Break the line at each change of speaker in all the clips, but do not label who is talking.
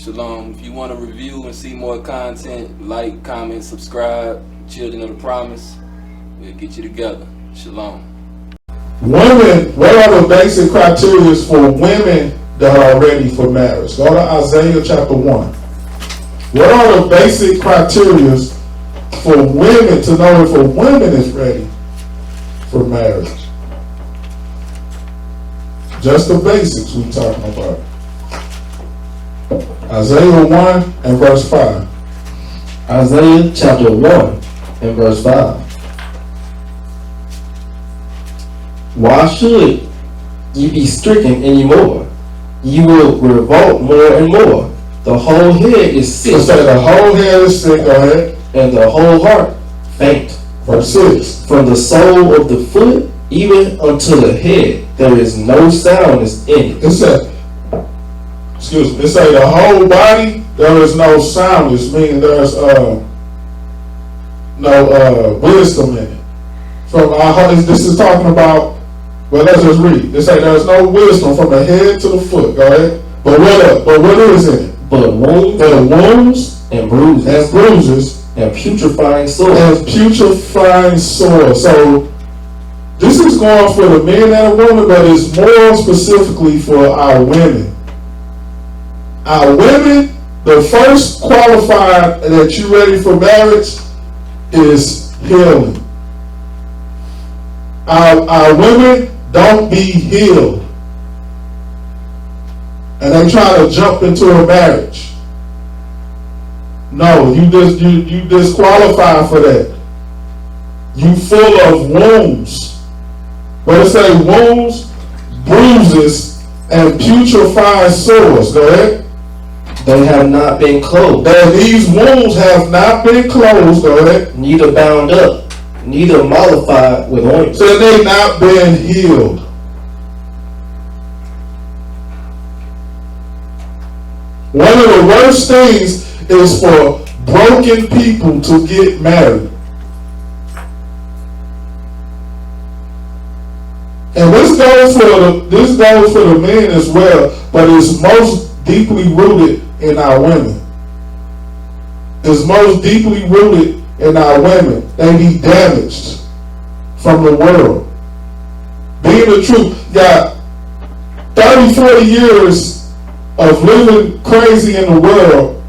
Shalom. If you want to review and see more content, like, comment, subscribe. Children of the Promise. We'll get you together. Shalom.
Women, what are the basic criteria for women that are ready for marriage? Go to Isaiah chapter 1. What are the basic criteria for women to know if a woman is ready for marriage? Just the basics we're talking about. Isaiah 1 and verse 5.
Isaiah chapter 1 and verse 5. Why should ye be stricken any more? Ye will revolt more and more. The whole head is sick.
So say the whole head is sick, go ahead.
And the whole heart faint.
Verse 6.
From the sole of the foot even unto the head, there is no soundness in it.
It said, it say the whole body, there is no soundness, meaning there's no wisdom in it. From our heart, this is talking about, well, let's just read. It say there's no wisdom from the head to the foot, go ahead. But what is in it?
But wounds and bruises and putrefying sores.
So this is going for the men and the women, but it's more specifically for our women. Our women, the first qualifier that you're ready for marriage is healing. Our women don't be healed, and they try to jump into a marriage. No, you disqualify for that. You full of wounds. But it say wounds, bruises, and putrefying sores. Go ahead.
They have not been closed.
That these wounds have not been closed. Go ahead.
Neither bound up, neither mollified with ointment.
So they not been healed. One of the worst things is for broken people to get married. And this goes for the men as well, but it's most deeply rooted in our women. It's most deeply rooted in our women. They be damaged from the world. Being the truth, got 30, 40 years of living crazy in the world.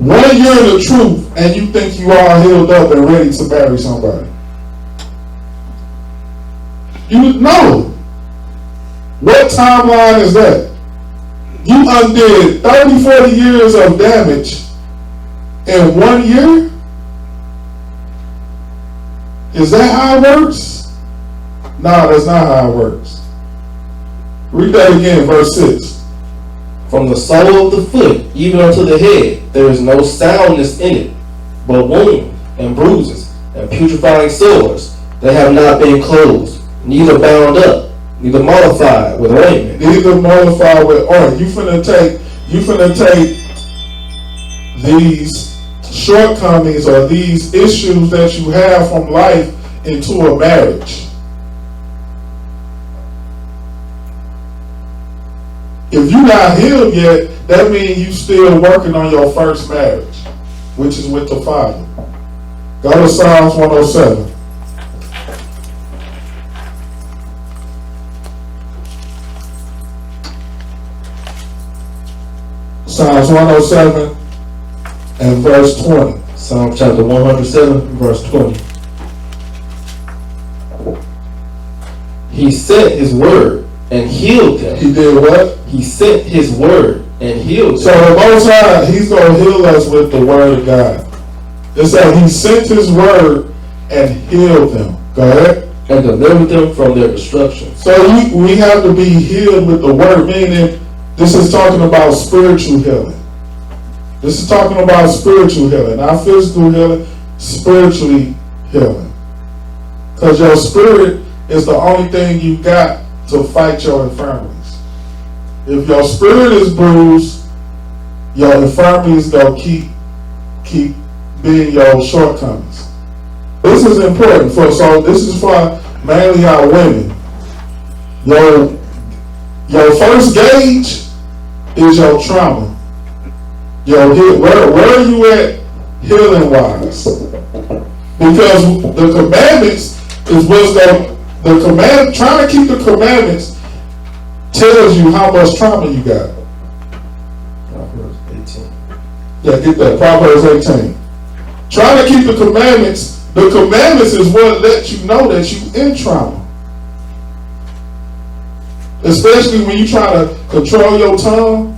1 year in the truth, and you think you all healed up and ready to marry somebody. You know. What timeline is that? You undid 30, 40 years of damage in 1 year? Is that how it works? No, that's not how it works. Read that again, verse 6.
From the sole of the foot even unto the head, there is no soundness in it, but wounds and bruises and putrefying sores. They have not been closed, neither bound up, neither mollified with ointment.
Neither mollified with ointment. You finna take these shortcomings or these issues that you have from life into a marriage. If you're not healed yet, that means you still working on your first marriage, which is with the Father. Go to Psalms 107. Psalms 107 and verse 20.
Psalm chapter 107, verse 20. He sent his word and healed them.
He did what?
He sent his word and healed them.
So the Most High, he's going to heal us with the word of God. It said he sent his word and healed them. Go ahead.
And delivered them from their destruction.
So we have to be healed with the word, meaning this is talking about spiritual healing. This is talking about spiritual healing, not physical healing, spiritually healing. Because your spirit is the only thing you got to fight your infirmities. If your spirit is bruised, your infirmities go keep being your shortcomings. This is important so this is for mainly our women. Your first gauge is your trauma. Where are you at healing wise? Because the commandments is what's the command. Trying to keep the commandments tells you how much trauma you got.
Proverbs 18.
Yeah, get that. Proverbs 18. Trying to keep the commandments. The commandments is what lets you know that you in trauma. Especially when you try to control your tongue.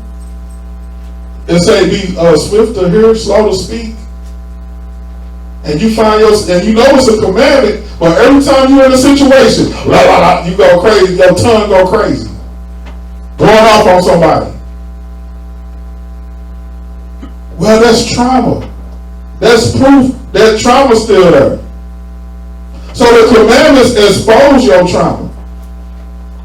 And say be swift to hear, slow to speak. And you find and you know it's a commandment, but every time you're in a situation, you go crazy, your tongue go crazy. Going off on somebody. Well, that's trauma. That's proof that trauma's still there. So the commandments expose your trauma.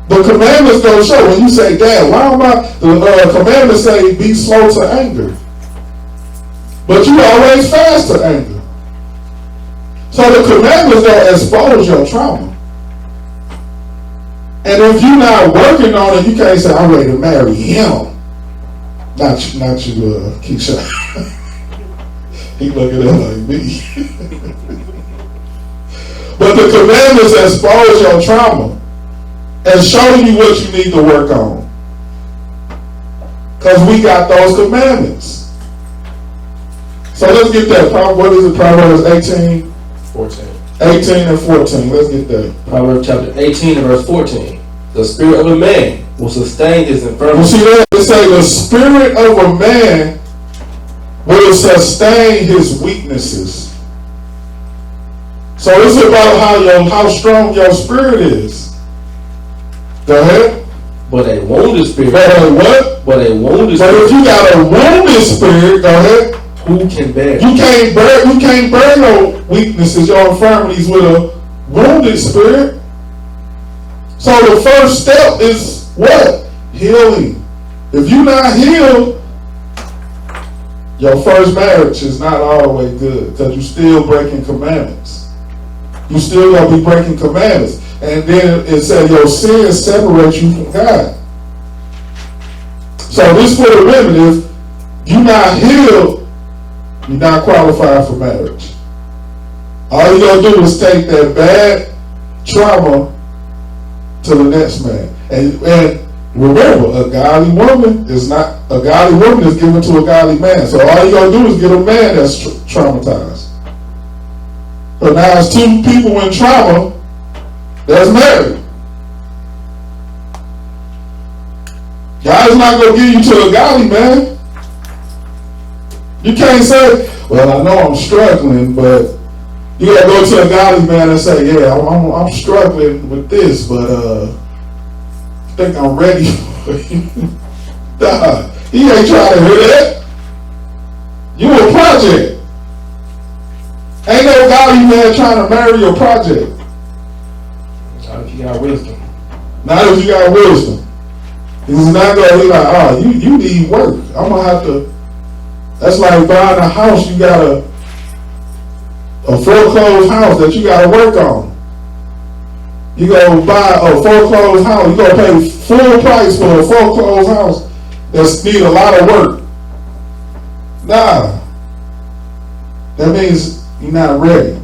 The commandments don't show. When you say, Dad, why am I? The commandments say, be slow to anger. But you always fast to anger. So the commandments don't expose your trauma. And if you're not working on it, you can't say, I'm ready to marry him. Not you, Keisha. He looking at it like me. But the commandments expose your trauma and show you what you need to work on. Because we got those commandments. So let's get that. What is it? Proverbs 18?
14.
18 and 14. Let's get that.
Proverbs chapter 18 and verse 14. The spirit of a man will sustain his infirmity.
You see that? They say the spirit of a man will sustain his weaknesses. So it's about how strong your spirit is. Go ahead.
But a wounded spirit.
But if you got a wounded spirit, go ahead.
Who can bear?
You can't bear your weaknesses, your infirmities with a wounded spirit. So the first step is what? Healing. If you're not healed, your first marriage is not all the way good because you're still breaking commandments. You still gonna be breaking commandments. And then it said your sins separate you from God. So this for the women, if you're not healed, you're not qualified for marriage. All you gotta do is take that bad trauma to the next man. And remember, a godly woman is given to a godly man. So all you gotta do is get a man that's traumatized. So now it's two people in trauma that's married. God is not gonna give you to a godly man. You can't say, well, I know I'm struggling, but you gotta go to a godly man and say, yeah, I'm struggling with this, but I think I'm ready for you. Nah, he ain't trying to hear that. You a project. Ain't no godly man trying to marry your project.
Not if you got wisdom.
Not if you got wisdom. He's not gonna be like, oh, you need work. I'm gonna have to. That's like buying a house. You got a foreclosed house that you got to work on. You go buy a foreclosed house. You gonna pay full price for a foreclosed house that's need a lot of work. Nah, that means you're not ready.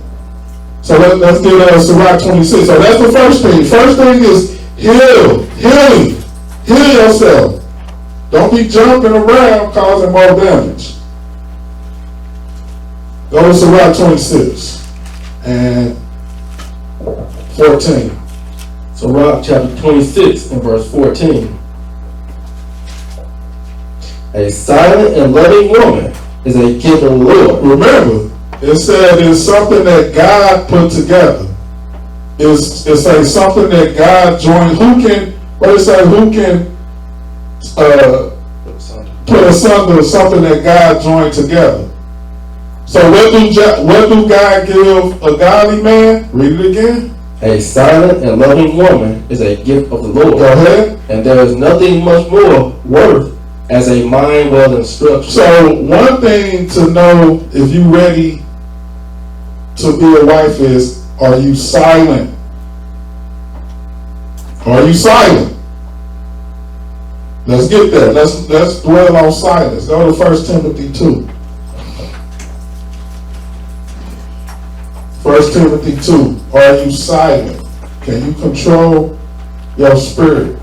So let's get Sirach 26. So that's the first thing. First thing is healing. Heal yourself. Don't be jumping around causing more damage. Go to Sirach 26 and 14.
Sirach chapter 26 and verse 14. A silent and loving woman is a gift of the Lord.
Remember, it said it's something that God put together. It's something that God joined. Who can put asunder something that God joined together? So what do God give a godly man? Read it again.
A silent and loving woman is a gift of the Lord.
Go ahead.
And there is nothing much more worth as a mind well instructed.
So one thing to know if you're ready to be a wife is, are you silent? Are you silent? Let's get there. Let's dwell on silence. Go to 1 Timothy 2. 1 Timothy 2. Are you silent? Can you control your spirit?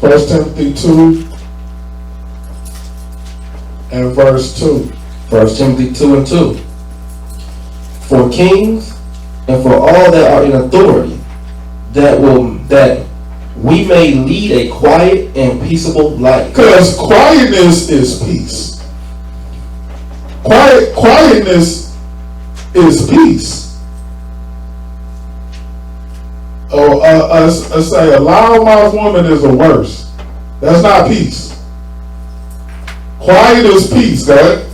1 Timothy 2 and verse 2.
1 Timothy 2 and 2. For kings and for all that are in authority, that we may lead a quiet and peaceable life.
Because quietness is peace. Quietness is peace. Say a loudmouth woman is a worse. That's not peace. Quiet is peace, God.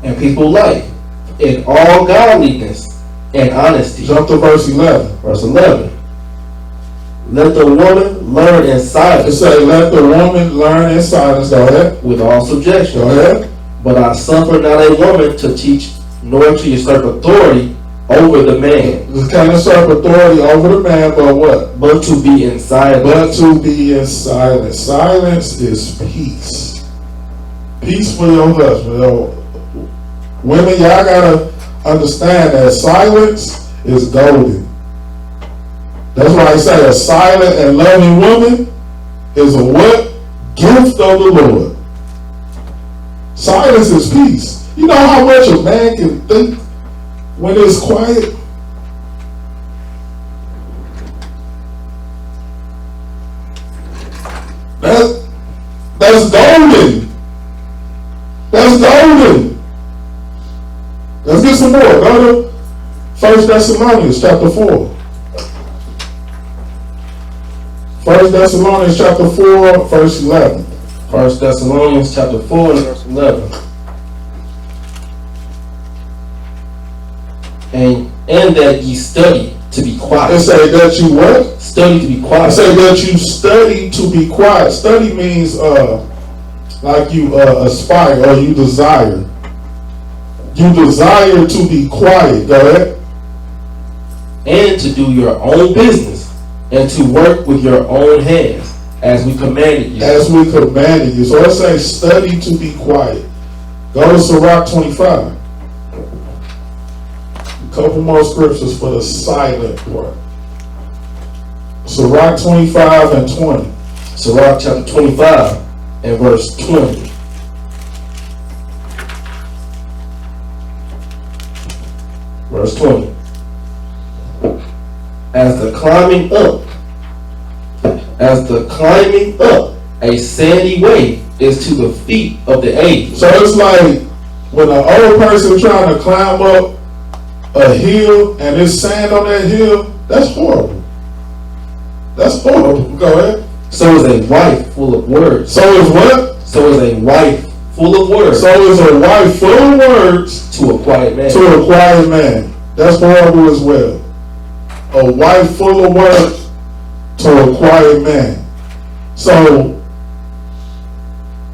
And peaceful life in all godliness and honesty.
Jump to verse 11.
Verse 11. Let the woman learn in silence.
It say, let the woman learn in silence. Go ahead.
With all subjection.
Go ahead.
But I suffer not a woman to teach, nor to usurp authority over the man.
You can't usurp authority over the man, but what?
But to be in silence.
But to be in silence. Silence is peace. Peace for your husband. Women, y'all gotta understand that silence is golden. That's why I say a silent and loving woman is a what? Gift of the Lord. Silence is peace. You know how much a man can think when it's quiet? That's golden. That's golden. Let's get some more. Go to 1 Thessalonians chapter 4. 1 Thessalonians chapter 4, verse 11.
1 Thessalonians chapter 4 and verse 11. And that ye study to be quiet.
It say that you what?
Study to be quiet.
It say that you study to be quiet. Study means like you aspire or you desire. You desire to be quiet. Go ahead.
And to do your own business, and to work with your own hands, as we commanded you.
As we commanded you. So it says study to be quiet. Go to Sirach 25. A couple more scriptures for the silent part. Sirach 25 and 20.
Sirach chapter 25 and verse 20. Verse 20. As the climbing up a sandy way is to the feet of the aged.
So it's like when an old person trying to climb up a hill and there's sand on that hill, that's horrible. That's horrible. Go ahead.
So is a wife full of words.
So is what?
So is a wife full of words.
So is a wife full of words
to a quiet man.
To a quiet man. That's horrible as well. A wife full of words to a quiet man. So,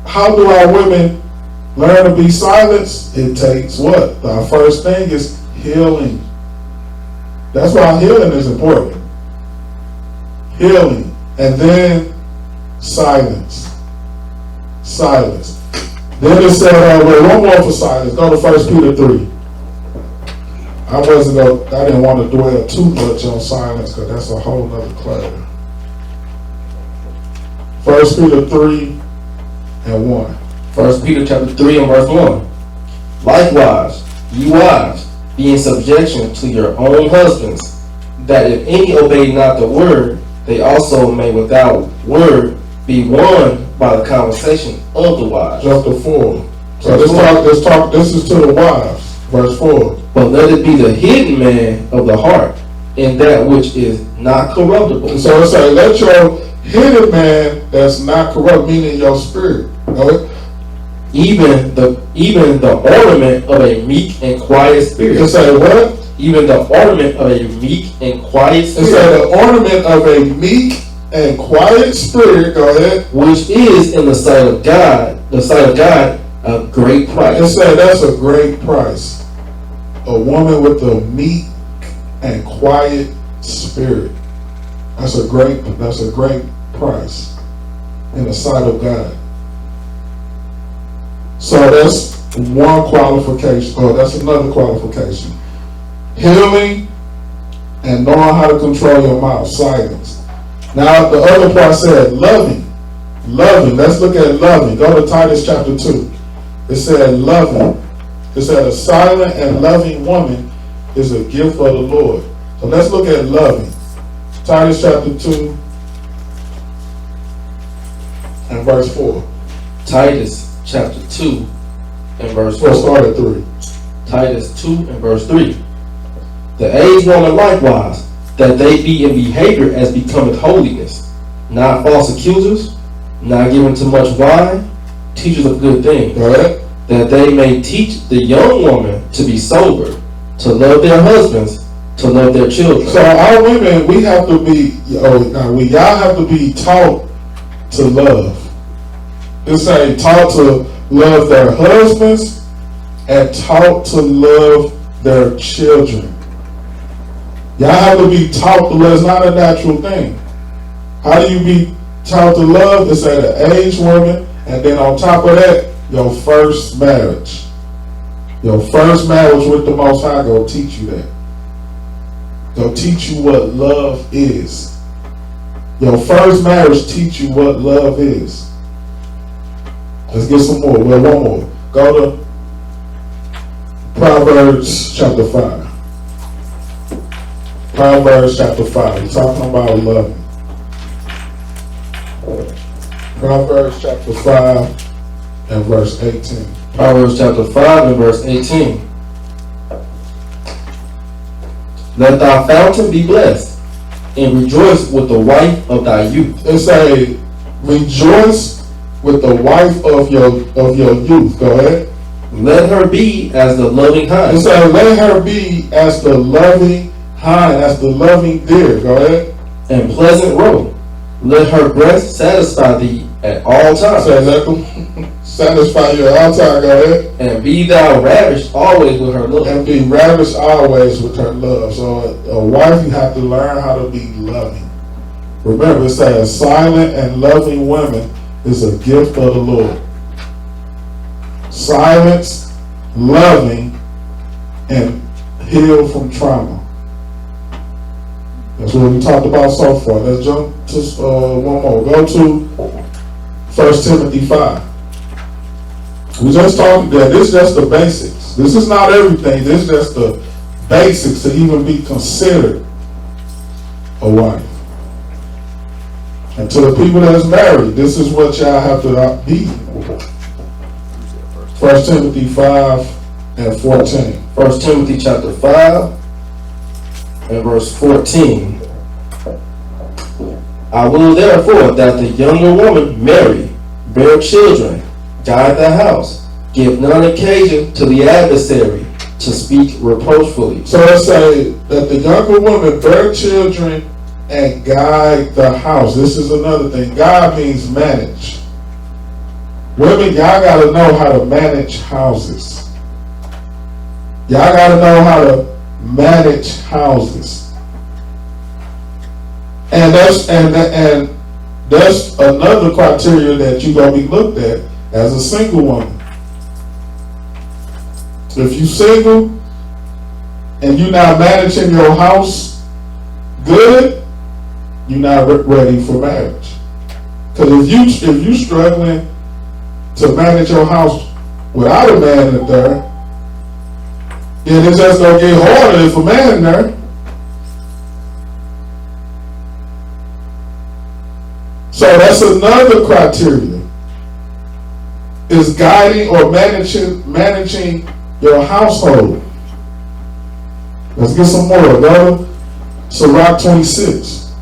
how do our women learn to be silent? It takes what? Our first thing is healing. That's why healing is important. Healing. And then silence. Silence. Then it said, wait, one more for silence. Go to 1 Peter 3. I didn't want to dwell too much on silence because that's a whole nother class. 1 Peter 3 and 1.
1 Peter chapter 3 and verse 1. Likewise, ye wives, be in subjection to your own husbands, that if any obey not the word, they also may without word be won by the conversation of the wives.
Chapter 4. So this is to the wives. Verse 4.
But let it be the hidden man of the heart, in that which is not corruptible.
So it's like, let your hidden man that's not corrupt, meaning your spirit. Right?
Even the ornament of a meek and quiet spirit.
It's like what?
Even the ornament of a meek and quiet spirit.
It's like the ornament of a meek and quiet spirit. Go ahead.
Which is in the sight of God, a great price.
It's like that's a great price. A woman with a meek and quiet spirit. That's a great price in the sight of God. So that's one qualification, or that's another qualification. Healing and knowing how to control your mouth, silence. Now the other part said loving. Loving, let's look at loving. Go to Titus chapter 2. It said loving. It said a silent and loving woman is a gift of the Lord. So let's look at loving. Titus chapter 2 and verse 4.
Titus chapter 2 and verse 4.
Let's start at 3.
Titus 2 and verse 3. The aged woman likewise, that they be in behavior as becometh holiness, not false accusers, not given to much wine, teachers of good things,
Right?
that they may teach the young woman to be sober, to love their husbands, to love their children.
So our women, we have to be, y'all have to be taught to love. It's saying taught to love their husbands and taught to love their children. Y'all have to be taught to love. It's not a natural thing. How do you be taught to love? It's at an aged woman, and then on top of that, your first marriage. Your first marriage with the Most High go teach you that. Go teach you what love is. Your first marriage teach you what love is. Let's get some more. Well, one more. Go to Proverbs chapter 5. Proverbs chapter 5. We're talking about loving. Proverbs chapter 5 and verse 18.
Proverbs chapter 5 and verse 18. Let thy fountain be blessed, and rejoice with the wife of thy youth.
It say, rejoice with the wife of your youth. Go ahead.
Let her be as the loving hind.
It say, let her be as the loving hind, as the loving deer. Go ahead.
And pleasant roe. Let her breast satisfy thee at all times.
Say, let them satisfy you at all times. Go ahead.
And be thou ravished always with her love.
And be ravished always with her love. So a wife, you have to learn how to be loving. Remember, it says, silent and loving women is a gift of the Lord. Silence, loving, and healed from trauma. That's what we talked about so far. Let's jump to one more. Go to 1 Timothy 5. We just talked that this is just the basics. This is not everything. This is just the basics to even be considered a wife. And to the people that's married, this is what y'all have to be. 1 Timothy 5 and 14.
1 Timothy chapter 5 and verse 14. I will therefore that the younger woman marry, bear children, guide the house, give none occasion to the adversary to speak reproachfully.
So let's say that the younger woman bear children and guide the house. This is another thing. God means manage. Women, y'all got to know how to manage houses. Y'all got to know how to manage houses. And that's another criteria that you're going to be looked at as a single woman. If you're single and you're not managing your house good, you're not ready for marriage. Because if you're struggling to manage your house without a man in there, then it's just going to get harder if a man in there. So that's another criteria, is guiding or managing your household. Let's get some more. Go to Sirach 26.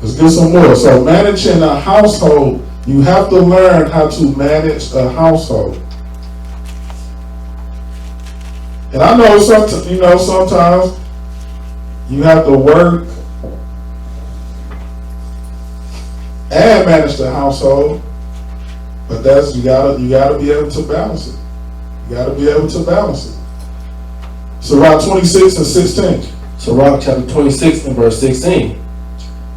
Let's get some more. So managing a household, you have to learn how to manage a household. And I know sometimes you have to work and manage the household, but you gotta be able to balance it. You gotta be able to balance it. Sirach 26 and 16.
Sirach chapter 26 and verse 16.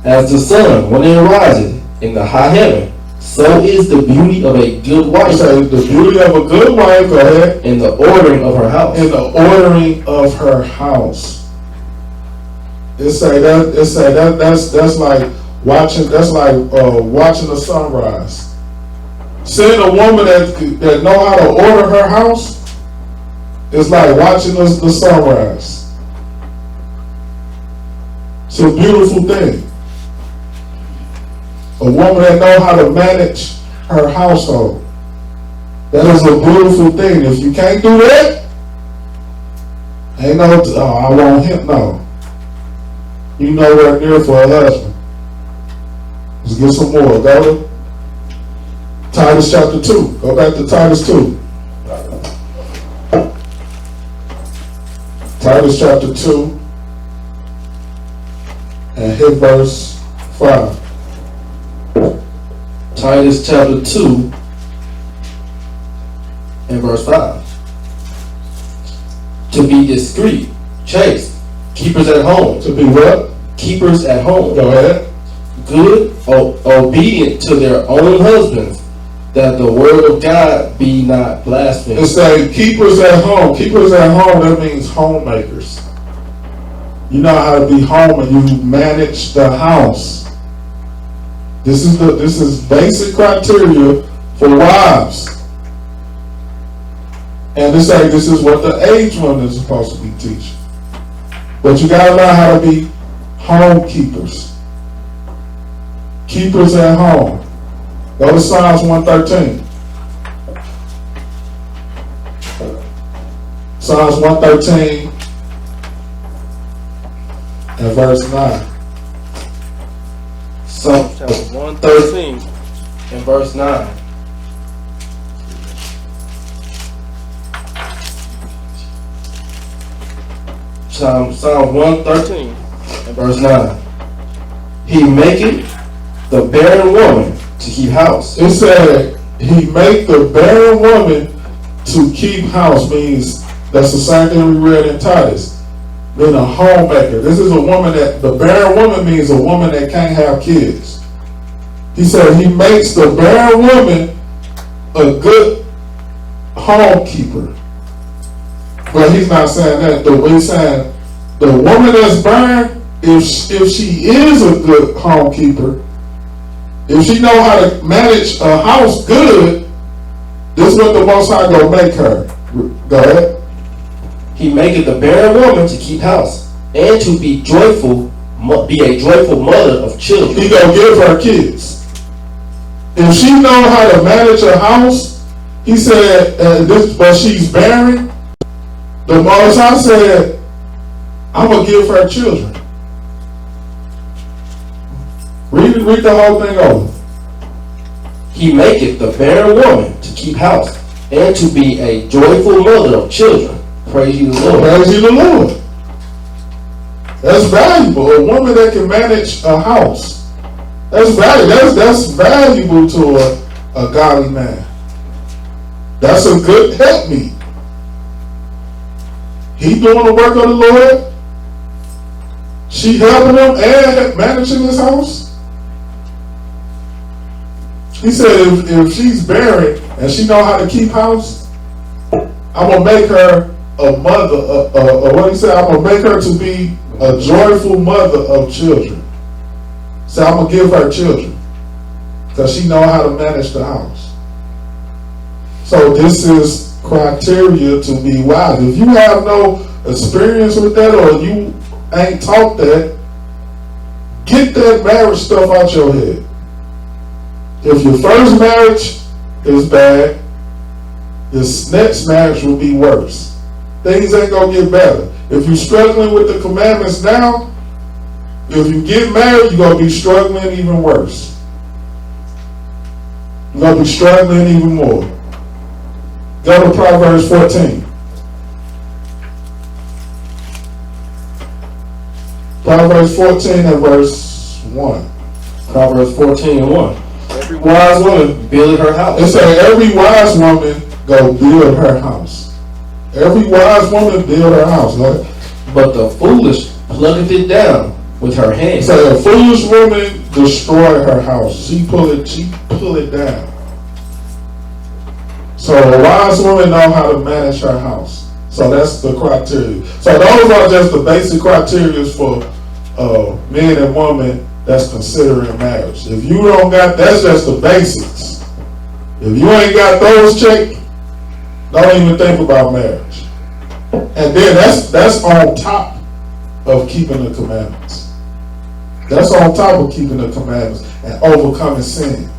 As the sun, when it riseth in the high heaven, so is the beauty of a good wife.
So the beauty of a good wife, go ahead.
In the ordering of her house.
In the ordering of her house. That's like watching. That's like watching the sunrise. Seeing a woman that know how to order her house is like watching the sunrise. It's a beautiful thing. A woman that know how to manage her household. That is a beautiful thing. If you can't do that, ain't no, I want him. No. You nowhere near for a husband. Let's get some more. Go to Titus chapter 2. Go back to Titus 2. Titus chapter 2 and hit verse 5.
Titus chapter 2 and verse 5. To be discreet, chaste, keepers at home.
To be what?
Keepers at home.
Go ahead.
Good, obedient to their own husbands, that the word of God be not blasphemed.
It says keepers at home. Keepers at home, that means homemakers. You know how to be home and you manage the house. This is basic criteria for wives. And this is what the aged woman is supposed to be teaching. But you gotta learn how to be home keepers. Keepers at home. Go to Psalms 113. Psalms 113 and verse 9.
Psalms chapter 113 and verse 9. Psalm 113 and verse 9. He maketh the barren woman to keep house.
It said, he make the barren woman to keep house, means that's the same thing we read in Titus. Being a homemaker. This is a woman the barren woman means a woman that can't have kids. He said he makes the barren woman a good homekeeper. But he's not saying that. He's saying the woman that's barren, if she is a good homekeeper, if she know how to manage a house good, this is what the Most High gonna make her. Go ahead.
He maketh the barren woman to keep house, and to be a joyful mother of children.
He gonna give her kids. If she know how to manage a house, he said, but she's barren, the Most High said, I'm gonna give her children. Read the whole thing over.
He maketh the barren woman to keep house, and to be a joyful mother of children. Praise ye the Lord.
Praise ye the Lord. That's valuable. A woman that can manage a house. That's valuable. That's valuable to a godly man. That's a good helpmeet. He doing the work of the Lord. She helping him and managing his house. He said if she's barren and she know how to keep house, I'm gonna make her a mother. What he said, I'm gonna make her to be a joyful mother of children. So I'm gonna give her children because she know how to manage the house. So this is criteria to be wise. If you have no experience with that, or you ain't taught that, get that marriage stuff out your head. If your first marriage is bad, this next marriage will be worse. Things ain't gonna get better. If you're struggling with the commandments now, if you get married, you're gonna be struggling even worse. You're gonna be struggling even more. Go to Proverbs 14. Proverbs 14 and verse 1.
Proverbs 14 and 1. Every wise woman builded her house.
It says every wise woman go build her house. Every wise woman build her house, right?
But the foolish plucketh it down with her hand.
So a foolish woman destroy her house. She pull it down. So a wise woman know how to manage her house. So that's the criteria. So those are just the basic criteria for men and women that's considering marriage. If you don't got, that's just the basics. If you ain't got those checked, don't even think about marriage. And then that's on top of keeping the commandments. That's on top of keeping the commandments and overcoming sin.